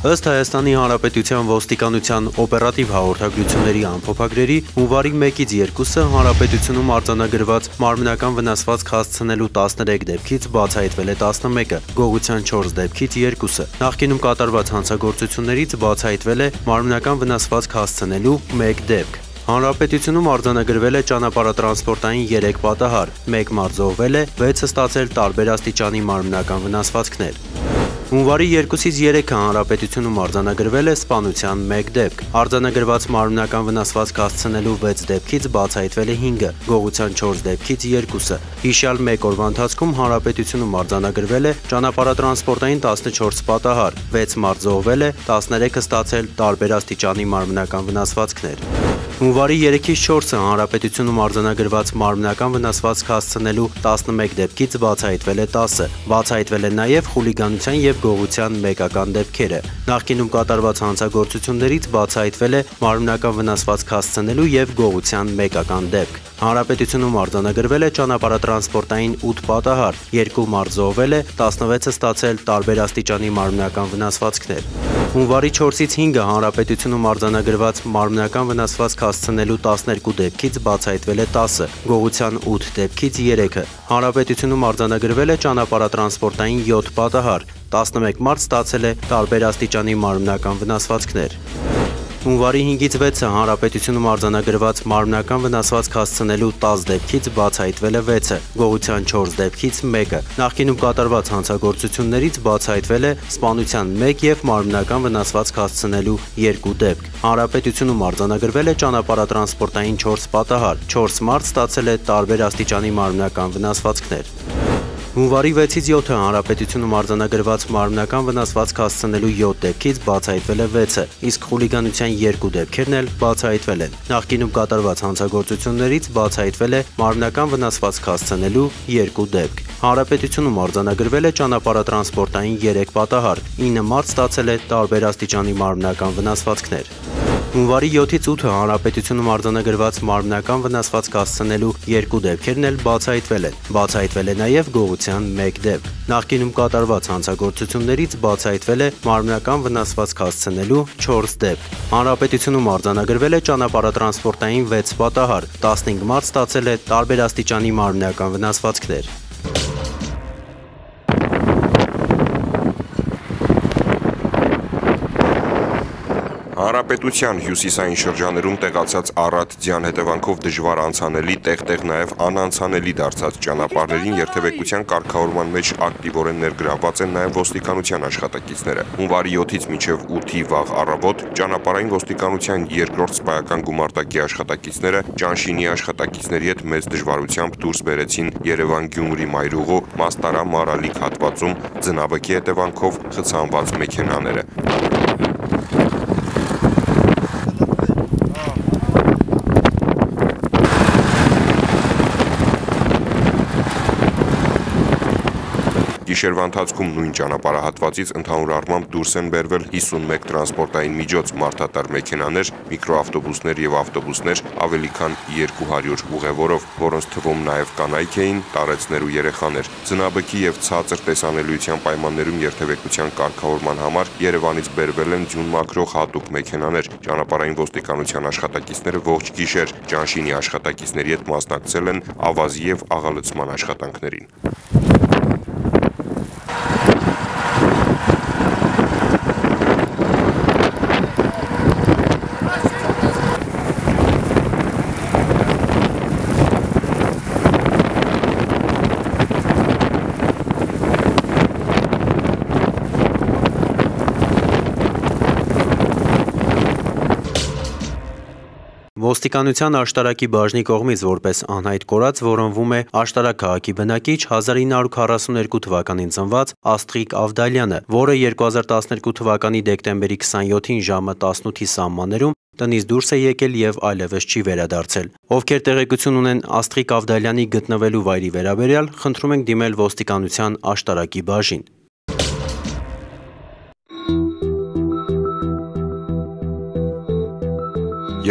Ըստ Հայաստանի Հանրապետության ոստիկանության օպերատիվ հաղորդագրությունների ամփոփագրերի, հունվարի 1-ից 2-ը հանրապետությունում արձանագրված մարմնական վնասվածք հասցնելու 13 դեպքից բացահայտվել է 11-ը, գողության 4 դեպքից 2-ը։ Նախկինում կատարված հանցագործություններից բացահայտվել է մարմնական վնասվածք հասցնելու 1 դեպք։ Հանրապետությունում արձանագրվել է ճանապարհատրանսպորտային 3 պատահար, 1 մարդ զոհվել է, 6-ը ստացել տարբեր աստիճանի մարմնական վնասվածքներ։ Հունվարի 2-ից 3-ը հանրապետությունում արձանագրվել է սպանության 1 դեպք։ Արձանագրված մարմնական վնասվածք հասցնելու 6 դեպքից բացահայտվել է 5-ը, գողության 4 դեպքից 2-ը։ Հիշյալ 1 օրվա ընթացքում հանրապետությունում արձանագրվել է ճանապարհատրանսպորտային 14 պատահար, 6 մարդ զոհվել է, 13-ը ստացել տարբեր աստիճանի մարմնական վնասվածքներ։ Հունվարի 3-ից 4-ը հանրապետությունում արձանագրված մարմնական վնասվածք հասցնելու 11 դեպքից բացահայտվել է 10-ը, բացահայտվել է նաև խուլիգանության և գողության մեկական դեպքերը։ Նախկինում կատարված հանցագործություններից բացահայտվել է մարմնական վնասվածք հասցնելու և գողության մեկական դեպք։ Հանրապետությունում արձանագրվել է ճանապարհատրանսպորտային 8 պատահար, 2 մարդ զոհվել է, 16-ը ստացել տարբեր աստիճանի մարմնական վնասվածքներ։ Հունվարի 4-ից 5-ը հանրապետությունում արձանագրված մարմնական վնասվածք հասցնելու 12 դեպքից բացահայտվել է 10-ը, գողության 8 դեպքից 3-ը։ Հանրապետությունում արձանագրվել է ճանապարհատրանսպորտային 7 պատահար, 11 մարդ ստացել է տարբեր աստիճանի մարմնական վնասվածքներ։ Հունվարի 5-ից 6-ը հանրապետությունում արձանագրված մարմնական վնասվածք հասցնելու 10 դեպքից բացահայտվել է 6-ը, գողության 4 դեպքից 1-ը։ Նախկինում կատարված հանցագործություններից բացահայտվել է սպանության 1 և մարմնական վնասվածք հասցնելու 2 դեպք։ Հանրապետությունում արձանագրվել է ճանապարհատրանսպորտային 4 պատահար, 4 մարդ ստացել է տարբեր աստիճանի մարմնական վնասվածքներ։ Հունվարի 6-ից 7-ը հանրապետությունում արձանագրված մարմնական վնասվածք հասցնելու 7 դեպքից բացահայտվել է 6-ը, իսկ խուլիգանության 2 դեպքերն էլ բացահայտվել են։ Նախկինում կատարված հանցագործություններից բացահայտվել է մարմնական վնասվածք հասցնելու 2 դեպք։ Հանրապետությունում արձանագրվել է ճանապարհատրանսպորտային 3 պատահար, 9 մարդ ստացել է տարբեր աստիճանի մարմնական վնասվածքներ։ Հունվարի 7-ից 8-ը հանրապետությունում արձանագրված մարմնական վնասվածք հասցնելու 2 դեպքերն էլ բացահայտվել են։ Բացահայտվել է նաև գողության 1 դեպք։ Նախկինում կատարված հանցագործություններից բացահայտվել է մարմնական վնասվածք հասցնելու 4 դեպք։ Հանրապետությունում արձանագրվել է ճանապարհատրանսպորտային 6 պատահար, 15 մարդ ստացել է տարբեր աստիճանի մարմնական վնասվածքներ։ Հանրապետության հյուսիսային շրջաներում տեղացած առատձյան հետևանքով դժվար անցանելի, տեղ-տեղ նաև անանցանելի դարձած ճանապարհներին երթևեկության կարգավորման մեջ ակտիվորեն ներգրավված են նաև ոստիկանության աշխատակիցները։ Հունվարի 7-ից մինչև 8-ի վաղ առավոտ ճանապարհային ոստիկանության 2-րդ սպայական գումարտակի աշխատակիցները Ճանշինի աշխատակիցների հետ մեծ դժվարությամբ դուրս բերեցին Երևան-Գյումրի մայրուղու Մաստարա-Մարալիկ հատվածում ձնավկի հետևանքով խցանված մեքենաները։ Գիշերվա ընթացքում նույն ճանապարհահատվածից ընդհանուր առմամբ դուրս են բերվել 51 տրանսպորտային միջոց, մարդատար մեքենաներ, միկրոավտոբուսներ և ավտոբուսներ ավելի քան 200 ուղևորով, որոնց թվում նաև կանայք էին, տարեցներ ու երեխաներ։ Ձնաբքի և ցածր տեսանելիության պայմաններում երթևեկության կարգավորման համար Երևանից բերվել են ձյուն մաքրող հատուկ մեքենաներ։ Ճանապարհային ոստիկանության աշխատակիցները ողջ գիշեր Ճանշինի աշխատակիցների հետ մասնակցել են ավազի և աղալցման աշխատանքներին։ Ոստիկանության աշտարակի բաժնի կողմից որպես անհայտ կորած որոնվում է Աշտարակ քաղաքի բնակիչ 1942 թվականին ծնված Աստղիկ Ավդալյանը, որը 2012 թվականի դեկտեմբերի 27-ին ժամը 18-ի սահմաններում տնից դուրս է եկել և այլևս չի վերադարձել։ Ովքեր տեղեկություն ունեն Աստղիկ Ավդալյանի գտնվելու վայրի վերաբերյալ, խնդրում ենք դիմել ոստիկանության աշտարակի բաժին։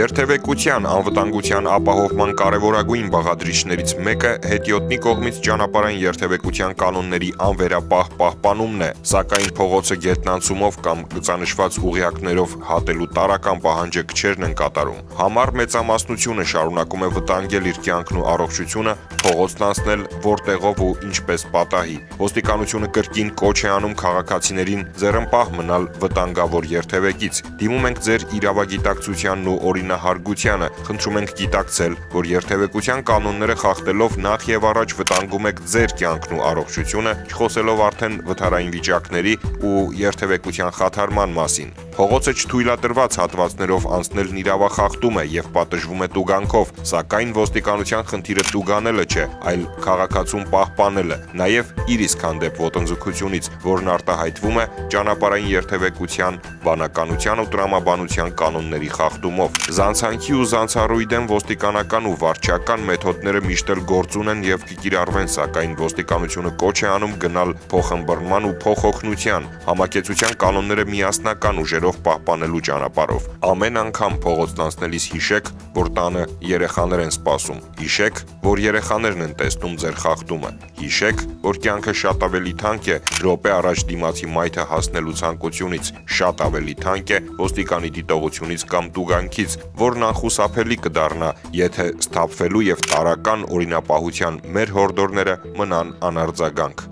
Երթևեկության անվտանգության ապահովման կարևորագույն բաղադրիչներից մեկը հետիոտնի կողմից ճանապարհային երթևեկության կանոնների անվերապահ պահպանումն է, սակայն փողոցը գետնանցումով կամ գծանշված ուղիակներով հատելու տարրական պահանջը քչերն են կատարում։ Համառ մեծամասնությունը շարունակում է վտանգել իր կյանքն ու առողջությունը, փողոցն անցնել որտեղով ու ինչպես պատահի։ Ոստիկանությունը կրկին կոչ է անում քաղաքացիներին ձեռնպահ մնալ վտանգավոր երթևեկից։ Դիմում ենք ձեր իրավագիտակցությանն ու օրինահարգությանը, խնդրում ենք գիտակցել, որ երթևեկության կանոնները խախտելով նախ եւ առաջ վտանգում եք ձեր կյանքն ու առողջությունը, չխոսելով արդեն վթարային վիճակների ու երթևեկության խաթարման մասին։ Փողոցը չթույլատրված հատվածներով անցնելն իրավախախտում է եւ պատժվում է տուգանքով, սակայն ոստիկանության խնդիրը տուգանելը չէ, այլ քաղաքացուն պահպանելը, նաեւ իր իսկ հանդեպ ոտնձգությունից, որն արտահայտվում է ճանապարհային երթևեկության, բանականության ու տրամաբանության կանոնների խախտումով։ Զանցանքի ու զանցառուի դեմ ոստիկանական ու վարչական մեթոդները միշտ էլ գործուն են եւ կկիրառվեն, սակայն ոստիկանությունը կոչ է անում գնալ փոխըմբռնման ու փոխօգնության, համակեցության կանոնները միասնական ուժերով պահպանելու ճանապարհով։ Ամեն անգամ փողոցն անցնելիս հիշեք, որ տանը երեխաներ են սպասում։ Հիշեք, որ երեխաներն են տեսնում ձեր խախտումը։ Հիշեք, որ կյանքը շատ ավելի թանկ է րոպե առաջ դիմացի մայթը հասնելու ցանկությունից, շատ ավելի թանկ է ոստիկանի դիտողությունից կամ տուգանքից, որն անխուսափելի կդառնա, եթե սթափվելու եւ տարրական օրինապահության մեր հորդորները մնան անարձագանք։